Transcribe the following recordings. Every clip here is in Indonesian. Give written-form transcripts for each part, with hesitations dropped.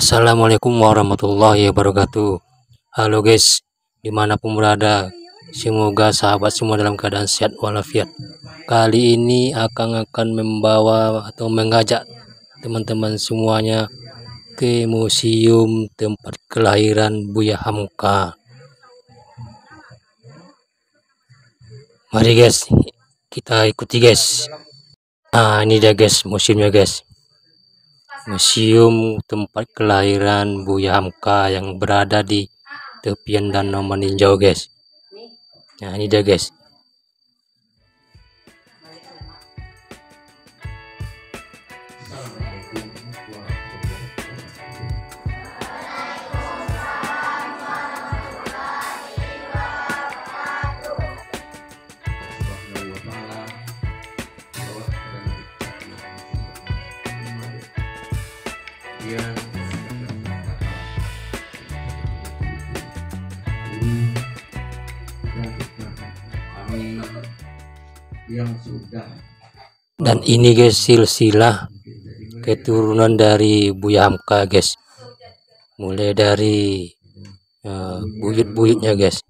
Assalamualaikum warahmatullahi wabarakatuh. Halo guys, dimanapun berada, semoga sahabat semua dalam keadaan sehat walafiat. Kali ini akan membawa atau mengajak teman-teman semuanya ke museum tempat kelahiran Buya Hamka. Mari guys, kita ikuti guys. Nah, ini dia guys, museumnya guys. Museum tempat kelahiran Buya Hamka yang berada di tepian Danau Meninjau guys. Nah, ini dia guys. Dan ini guys, silsilah keturunan dari Buya Hamka guys, mulai dari buyut-buyutnya guys.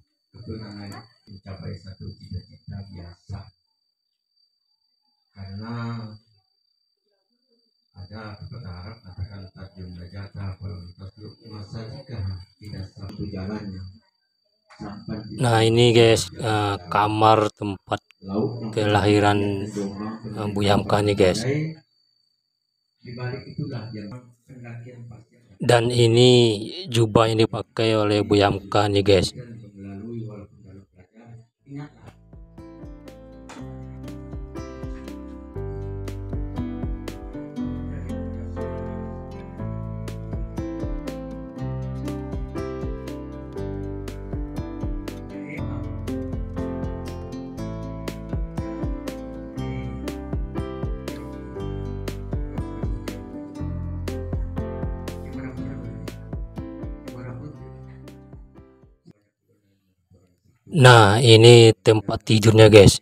Mencapai satu cita-cita biasa, karena ada pepatah Arab katakan tajam najata tasluk masa jika tidak satu jalannya. Nah, ini guys, kamar tempat kelahiran Buya Hamka nih guys. Dan ini jubah yang dipakai oleh Buya Hamka nih guys. Nah, ini tempat tidurnya guys,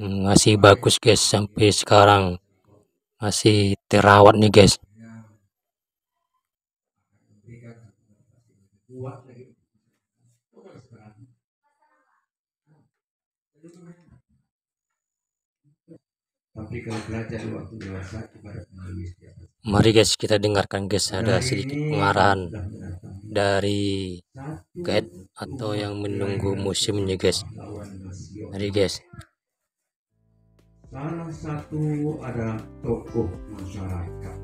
masih bagus guys, sampai sekarang masih terawat nih guys. Mari guys, kita dengarkan guys, ada sedikit pengarahan dari guide atau yang menunggu museumnya guys. Mari guys. Salah satu adalah tokoh masyarakat,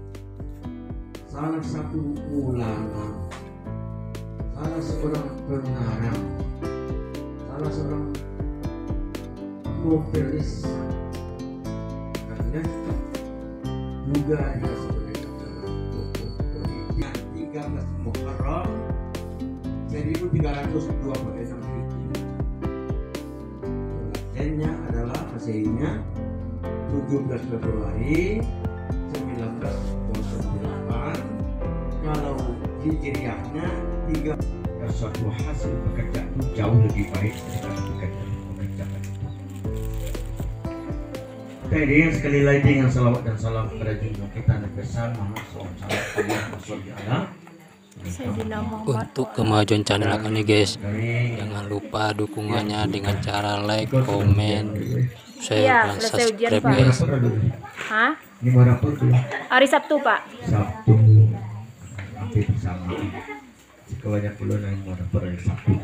salah satu ulama, salah seorang pengarang, salah seorang novelis, karena juga dia sebagai tokoh politik. 13 Muharram 1326 Masehinya adalah Masehinya 17 Februari 1908. Kalau Hijriahnya 3. Suatu hasil pekerjaan itu jauh lebih baik daripada pekerjaan. Jadi sekali lagi dengan salawat dan salam kepada junjungan kita Nabi besar Muhammad SAW. Untuk kemajuan channel kami guys, jangan lupa dukungannya dengan cara like, komen, share, dan subscribe guys. Hah? Hari Sabtu Pak. Sabtu nanti bersama banyak puluhan yang mau dapat hari Sabtu.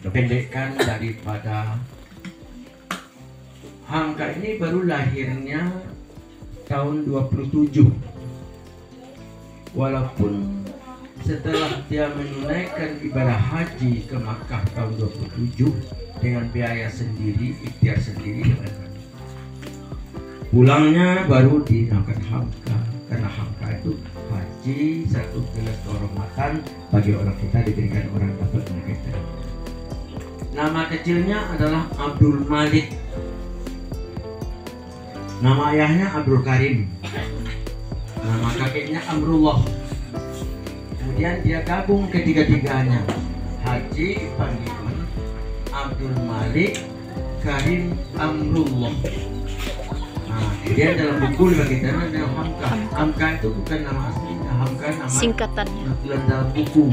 Pendekkan daripada Hamka ini baru lahirnya tahun 27, walaupun setelah dia menunaikan ibadah haji ke Makkah tahun 27 dengan biaya sendiri, ikhtiar sendiri, pulangnya baru dinamakan Hamka, karena Hamka itu haji satu gelas kehormatan bagi orang kita, diberikan orang dapat mengerti. Nama kecilnya adalah Abdul Malik, nama ayahnya Abdul Karim, nama kakeknya Amrullah. Kemudian dia gabung ketiga-tiganya, Haji panggilan Abdul Malik Karim Amrullah. Nah, kemudian dalam buku bagi kita nama Hamka. Hamka itu bukan nama aslinya, pahamkan nama Singkatannya. dalam buku.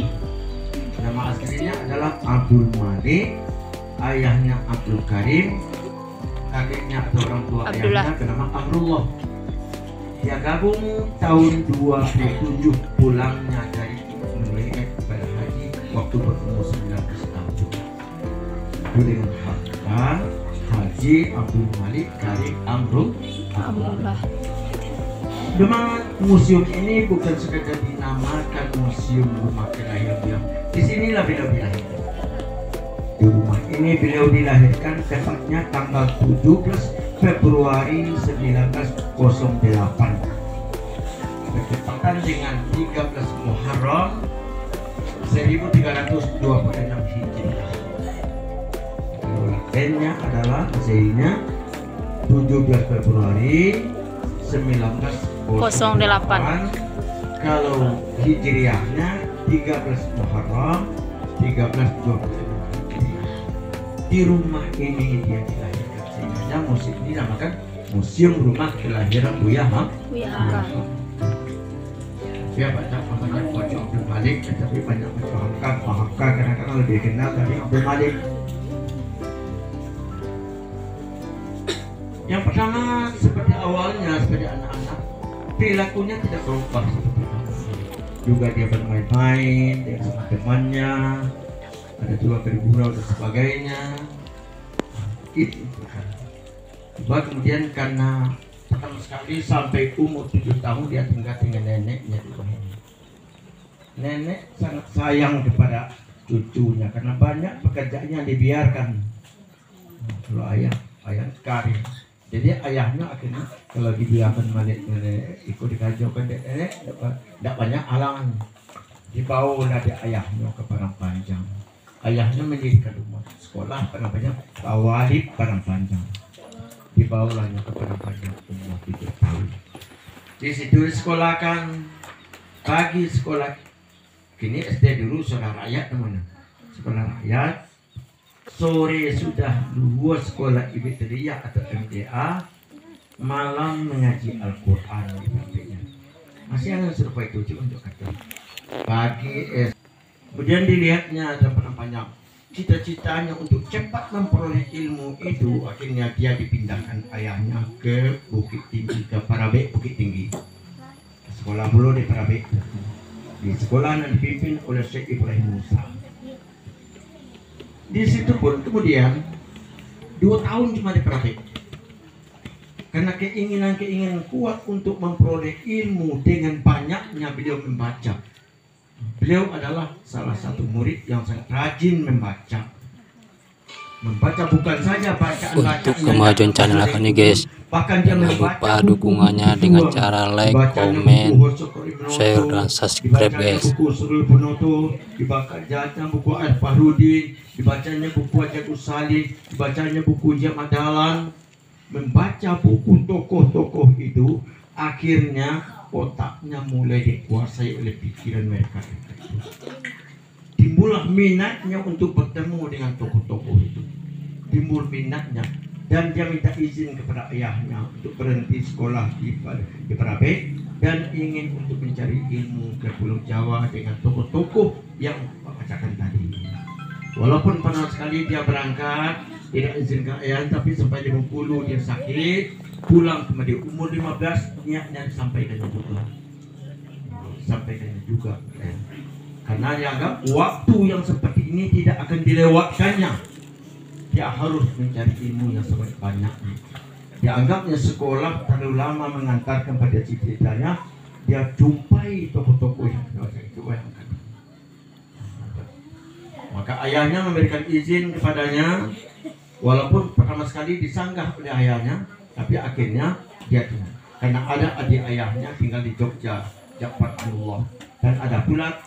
Nama aslinya adalah Abdul Malik, ayahnya Abdul Karim, kakeknya atau orang tua Abdullah. ayahnya bernama Amrullah. Dia gabung tahun 27 pulangnya dari Indonesia pada haji waktu berumur 19 tahun. Itu dengan hakka Haji Abdul Malik Karim Amrullah. Memang museum ini bukan sekadar dinamakan museum rumah kelahiran beliau. Di sinilah beliau dilahirkan. Di rumah ini beliau dilahirkan tepatnya tanggal 17 Februari 1908. Bertepatan dengan 13 Muharram 1326 Hijriah. Latennya adalah Masehinya 17 Februari 1908. Kalau Hijriahnya 13 Muharram 1326. Di rumah ini dia dilahirkan, sehingga museum ini dinamakan Museum Rumah Kelahiran Buya Hamka. Dia banyak namanya Baca Abdul Malik, tapi banyak Baca Hamka. Hamka kadang-kadang lebih kenal dari Abdul Malik. Yang pertama, seperti awalnya, seperti anak-anak, perilakunya tidak berubah seperti itu. Juga dia bermain-main dengan temannya, ada juga bergurau dan sebagainya. Itu kan. Coba kemudian karena pertama sekali sampai umur 7 tahun dia tinggal dengan neneknya di rumah ini. Nenek sangat sayang kepada cucunya karena banyak pekerjaan yang dibiarkan. Kalau ayah karir. Jadi ayahnya akhirnya kalau dibiarkan Malik ikut dikajaukan nenek tidak banyak halangan. Dibawa dari ayahnya ke Padang Panjang. Ayahnya mendirikan rumah sekolah Padang Panjang, Tawalib Padang Panjang. Dibawanya ke Padang Panjang umur 3 tahun. Di situ disekolahkan pagi sekolah. Kini SD dulu sekolah rakyat teman. Sekolah rakyat. Sore sudah 2 sekolah Ibtidaiyah atau MTA. Malam mengaji Al-Quran di sampingnya. Masih ada serupa itu untuk kata. Pagi kemudian dilihatnya ada panjang cita-citanya untuk cepat memperoleh ilmu itu, akhirnya dia dipindahkan ayahnya ke Bukit Tinggi, ke Parabek Bukit Tinggi. Sekolah dulu di Parabek. Di sekolah yang dipimpin oleh Syekh Ibrahim Musa. Di situ pun kemudian 2 tahun cuma di Parabek. Karena keinginan kuat untuk memperoleh ilmu dengan banyaknya beliau membaca. Beliau adalah salah satu murid yang sangat rajin membaca. Membaca bukan saja bacaan. Untuk kemajuan channel akan nih guys, jangan lupa dukungannya dengan cara like, komen, share, dan subscribe guys. Buku Surul Penutup, dibacanya buku Al-Fahrudin, dibacanya buku Ajaib Salih, dibacanya buku Jamadalan. Membaca buku tokoh-tokoh itu, akhirnya otaknya mulai dikuasai oleh pikiran mereka. Timbullah minatnya untuk bertemu dengan tokoh-tokoh itu. Timbul minatnya dan dia minta izin kepada ayahnya untuk berhenti sekolah di Parabek dan ingin untuk mencari ilmu ke Pulau Jawa dengan tokoh-tokoh yang bacakan tadi. Walaupun pernah sekali dia berangkat tidak izinkan ayah, tapi sampai di Bengkulu dia sakit, pulang kemudian umur 15 niatnya disampaikan juga karena dianggap waktu yang seperti ini tidak akan dilewatkannya. Dia harus mencari ilmu yang sebanyak-banyaknya. Dianggapnya sekolah terlalu lama mengantarkan pada cita-citanya. Dia jumpai tokoh-tokoh yang itu. Maka ayahnya memberikan izin kepadanya, walaupun pertama sekali disanggah oleh ayahnya, tapi akhirnya dia tinggal. Karena ada adik ayahnya tinggal di Jogja, Ja'far Anullah, dan ada pula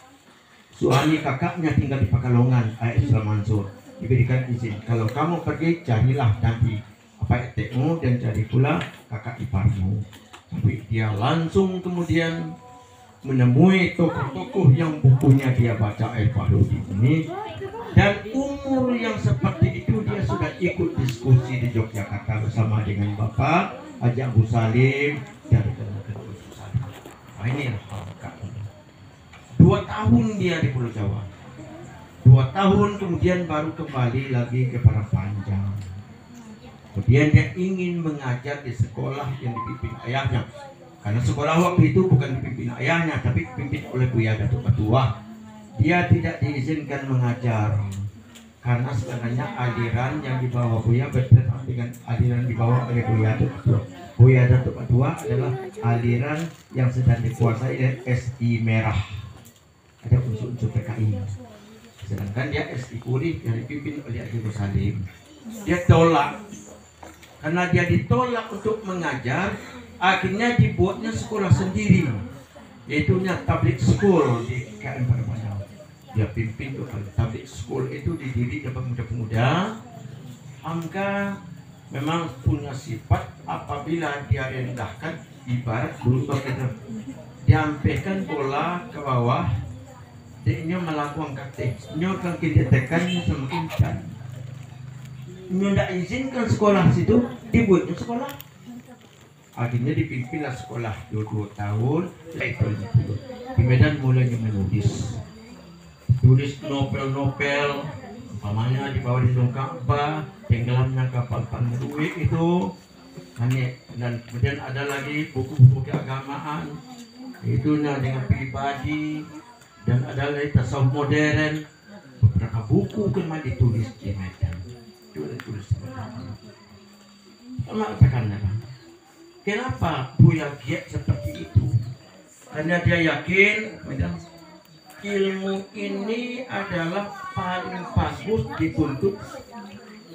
suami kakaknya tinggal di Pekalongan, Ayah Islam Mansur. Diberikan izin, kalau kamu pergi carilah nanti apa etekmu dan cari pula kakak iparmu. Tapi dia langsung kemudian menemui tokoh-tokoh yang bukunya dia baca Al-Fahrudin ini, dan umur yang seperti itu dia sudah ikut diskusi di Yogyakarta bersama dengan Bapak Haji Abu Salim dan Nah, ini 2 tahun dia di Pulau Jawa. 2 tahun kemudian baru kembali lagi ke Parapanjang. Kemudian dia ingin mengajar di sekolah yang dipimpin ayahnya. Karena sekolah waktu itu bukan dipimpin ayahnya, tapi dipimpin oleh Buya Datuk Patua. Dia tidak diizinkan mengajar. Karena sebenarnya aliran yang dibawa Buya berbeda dengan aliran dibawa oleh Buya Datuk Patua. Buya Datuk Patua adalah aliran yang sedang dikuasai oleh SI Merah. Ada unsur-unsur PKI. Sedangkan dia SI Puri yang dipimpin oleh Haji Salim. Dia tolak. Karena dia ditolak untuk mengajar, akhirnya dibuatnya sekolah sendiri, yaitu tablik school di KM Parapanjang. Dia pimpin tuh tablik school itu didiri oleh pemuda-pemuda. Hamka memang punya sifat apabila dia rendahkan, ibarat dulu kita diampaikan bola ke bawah, dia melakukan katek, kan kita tekan semakin can. Tidak izinkan sekolah situ, dibuatnya sekolah. Akhirnya dipimpinlah sekolah 2 tahun. Di Medan mulainya menulis, tulis novel-novel, umpamanya di bawah Lindung Ka'bah, tenggelamnya kapal Panmerui itu. Dan kemudian ada lagi buku-buku keagamaan, itu dengan pribadi, dan ada lagi tasawuf modern. Beberapa buku kena ditulis di Medan. Kenapa Buya giat seperti itu? Karena dia yakin ilmu ini adalah paling bagus dituntut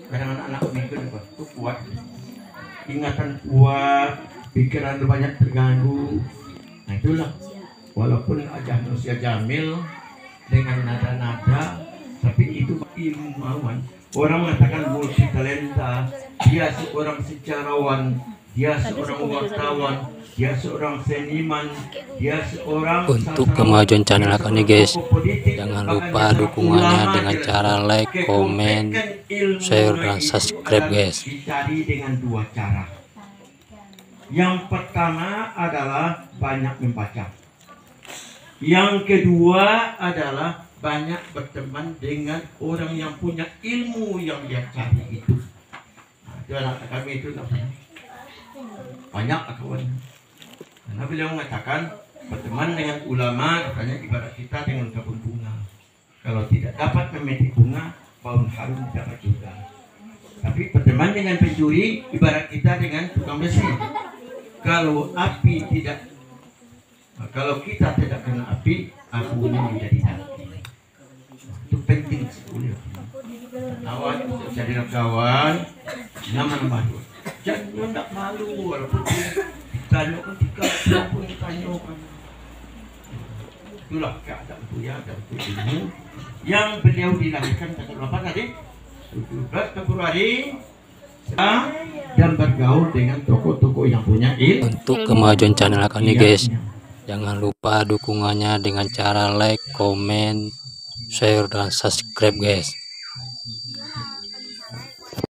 karena anak-anak mereka itu kuat, ingatan kuat, pikiran banyak terganggu. Nah itulah, walaupun aja manusia jamil dengan nada-nada, tapi itu ilmuwan. Orang mengatakan multi talenta, dia seorang sejarawan, dia seorang wartawan, dia seorang seniman, dia seorang. Untuk kemajuan channel akan nih guys, jangan lupa dukungannya dengan cara like, komen, share, dan subscribe guys. Dicari dengan 2 cara. Yang pertama adalah banyak membaca. Yang kedua adalah banyak berteman dengan orang yang punya ilmu yang dia cari itu. Nah, itu anak kami itu banyak kawan. Karena beliau mengatakan berteman dengan ulama katanya ibarat kita dengan kebun bunga. Kalau tidak dapat memetik bunga, bau harum dapat juga. Tapi berteman dengan pencuri ibarat kita dengan tukang besi. Kalau api tidak, kalau kita tidak kena api, apinya menjadi api. Itu penting sekali. Kawan, jadi kawan, nama malu. Jangan tak malu walaupun ditanyakan pun ditanyakan. Itulah keadaan Buya dan ilmu yang beliau dilahirkan tanggal berapa tadi? 17 Februari dan bergaul dengan tokoh-tokoh yang punya ilmu. Untuk kemajuan channel akan nih guys, jangan lupa dukungannya dengan cara like, komen, share, dan subscribe guys.